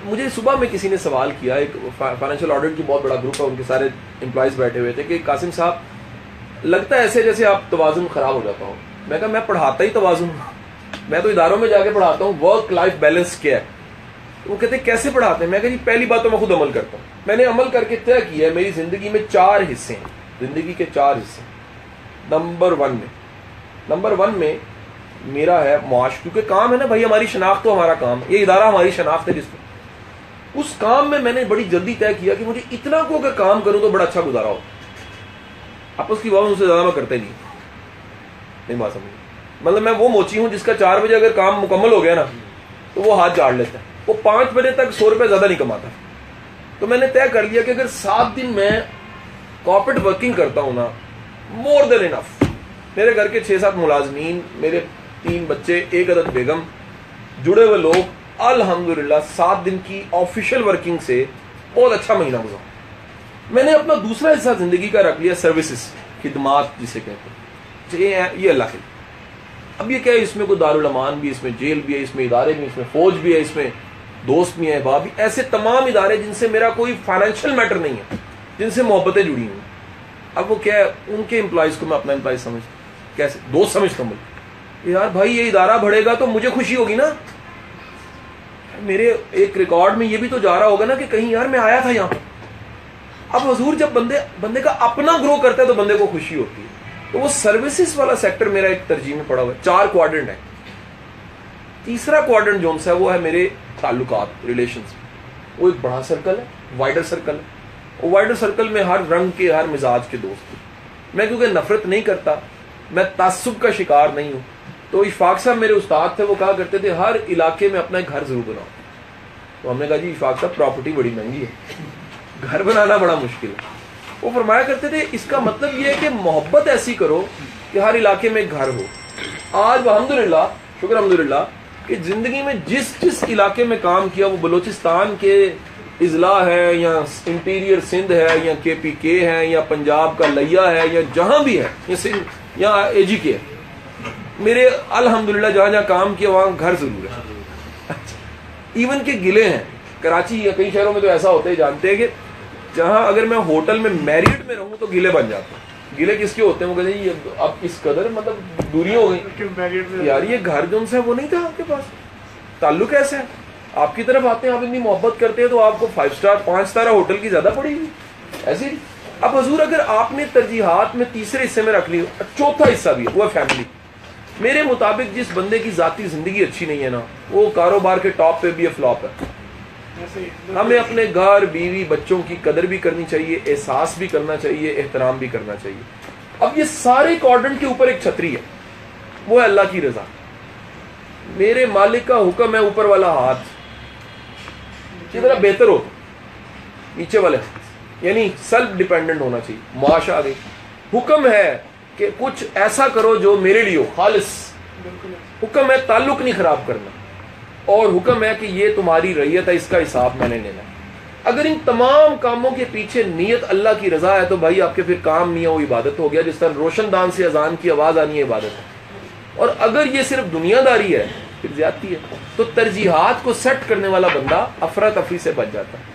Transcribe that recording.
مجھے صبح میں کسی نے سوال کیا, ایک فائنینشیل آڈٹ کی بہت بڑا گروپ ہے, ان کے سارے امپلائیز بیٹھے ہوئے تھے, کہ قاسم صاحب لگتا ہے ایسے جیسے آپ توازن خراب ہو جاتا ہوں. میں کہا میں پڑھاتا ہی توازن ہوں, میں تو اداروں میں جا کے پڑھاتا ہوں ورک لائف بیلنس کیا ہے. وہ کہتے ہیں کیسے پڑھاتے ہیں؟ میں کہا جی پہلی بات تو میں خود عمل کرتا ہوں. میں نے عمل کر کے طے کیا ہے میری زندگی میں 4 حصے ہیں, زندگی کے 4 حصے. نمبر 1 میں میرا ہے معاش, کیونکہ کام ہے نا بھائی, ہماری شناخت تو ہمارا کام, یہ ادارہ ہماری شناخت ہے. جس میں اس کام میں نے بڑی جلدی طے کیا کہ مجھے اتنا کو اگر کام کروں تو بڑا اچھا گزارا ہو. آپس کی بات ان سے زیادہ میں کرتے نہیں بات سمجھ. مطلب میں وہ موچی ہوں جس کا 4 بجے اگر کام مکمل ہو گیا نا تو وہ ہاتھ جاڑ لیتا ہے, وہ 5 بجے تک 100 روپے زیادہ نہیں کماتا. تو میں نے طے کر لیا کہ اگر 7 دن میں کارپوریٹ ورکنگ کرتا ہوں نا, مور دین انف. میرے گھر کے 6-7 ملازمین, میرے 3 بچے, 1 عدد بیگم, جڑے ہوئے لوگ, الحمدللہ 7 دن کی آفیشیل ورکنگ سے بہت اچھا مہینہ گزرا. میں نے اپنا دوسرا حصہ زندگی کا رکھ لیا سروسز, خدمات جسے کہتے ہیں, یہ اللہ کے. اب یہ کیا ہے, اس میں کوئی دارالامان بھی, اس میں جیل بھی ہے, اس میں ادارے بھی, اس میں فوج بھی ہے, اس میں دوست بھی ہیں, احباب بھی, ایسے تمام ادارے جن سے میرا کوئی فائنینشیل میٹر نہیں ہے, جن سے محبتیں جڑی ہوئی ہیں. اب وہ کیا ہے, ان کے امپلائیز کو میں اپنا امپلائیز سمجھتا ہوں, کیسے دوست سمجھتا ہوں. یار بھائی یہ ادارہ بڑھے گا تو مجھے خوشی ہوگی نا, میرے ایک ریکارڈ میں یہ بھی تو جا رہا ہوگا نا کہ کہیں یار میں آیا تھا یہاں. اب حضور جب بندے کا اپنا گرو کرتا ہے تو بندے کو خوشی ہوتی ہے. تو وہ سروسز والا سیکٹر میرا ایک ترجیح میں پڑا ہوا ہے. 4 کوارڈرنٹ ہے. تیسرا کوارڈرنٹ جو سا وہ ہے میرے تعلقات, ریلیشنز. وہ ایک بڑا سرکل ہے, وائڈر سرکل ہے. اور وائڈر سرکل میں ہر رنگ کے, ہر مزاج کے دوست ہیں. میں کیونکہ نفرت نہیں کرتا, میں تعصب کا شکار نہیں ہوں. تو اشفاق صاحب میرے استاد تھے, وہ کہا کرتے تھے ہر علاقے میں اپنا ایک گھر ضرور بناؤ. تو ہم نے کہا جی اشفاق صاحب پراپرٹی بڑی مہنگی ہے, گھر بنانا بڑا مشکل ہے. وہ فرمایا کرتے تھے اس کا مطلب یہ ہے کہ محبت ایسی کرو کہ ہر علاقے میں ایک گھر ہو. آج الحمدللہ, شکر الحمدللہ کہ زندگی میں جس علاقے میں کام کیا, وہ بلوچستان کے اضلاع ہے یا انٹیریئر سندھ ہے یا KPK ہے یا پنجاب کا لیا ہے یا جہاں بھی ہے یا AGK ہے, میرے الحمدللہ جہاں جہاں کام کیا وہاں گھر ضرور ہے. ایون کہ گلے ہیں, کراچی یا کئی شہروں میں تو ایسا ہوتا ہے, جانتے ہیں کہ جہاں اگر میں ہوٹل میں میریٹ میں رہوں تو گلے بن جاتے ہیں. گلے کس کے ہوتے ہیں؟ وہ کہتے ہیں یہ اب اس قدر مطلب دوریاں ہو گئی یار, یہ گھر جو ہے وہ نہیں تھا آپ کے پاس, تعلق ایسا ہے, آپ کی طرف آتے ہیں, آپ اتنی محبت کرتے ہیں تو آپ کو 5 اسٹار 5 ستارہ ہوٹل کی زیادہ پڑے گی ایسے ہی. اب حضور اگر آپ نے ترجیحات میں تیسرے حصے میں رکھ لی, چوتھا حصہ بھی ہے وہ ہے فیملی. میرے مطابق جس بندے کی ذاتی زندگی اچھی نہیں ہے نا, وہ کاروبار کے ٹاپ پہ بھی ہے, فلاپ ہے. ہمیں اپنے گھر, بیوی, بچوں کی قدر بھی کرنی چاہیے, احساس بھی کرنا چاہیے, احترام بھی کرنا چاہیے. اب یہ سارے کوارڈرنٹ کے اوپر ایک چھتری ہے, وہ ہے اللہ کی رضا. میرے مالک کا حکم ہے, اوپر والا ہاتھ کی طرح بہتر ہو نیچے والے ہاتھ, یعنی سیلف ڈیپینڈنٹ ہونا چاہیے. معاش آ گئی, حکم ہے کہ کچھ ایسا کرو جو میرے لیے ہو, خالص. حکم ہے تعلق نہیں خراب کرنا, اور حکم ہے کہ یہ تمہاری رعیت ہے, اس کا حساب میں نے لینا. اگر ان تمام کاموں کے پیچھے نیت اللہ کی رضا ہے تو بھائی آپ کے پھر کام نہیں ہے, وہ عبادت ہو گیا. جس طرح روشن دان سے اذان کی آواز آنی ہے عبادت ہے. اور اگر یہ صرف دنیا داری ہے پھر زیادتی ہے. تو ترجیحات کو سیٹ کرنے والا بندہ افراتفری سے بچ جاتا ہے.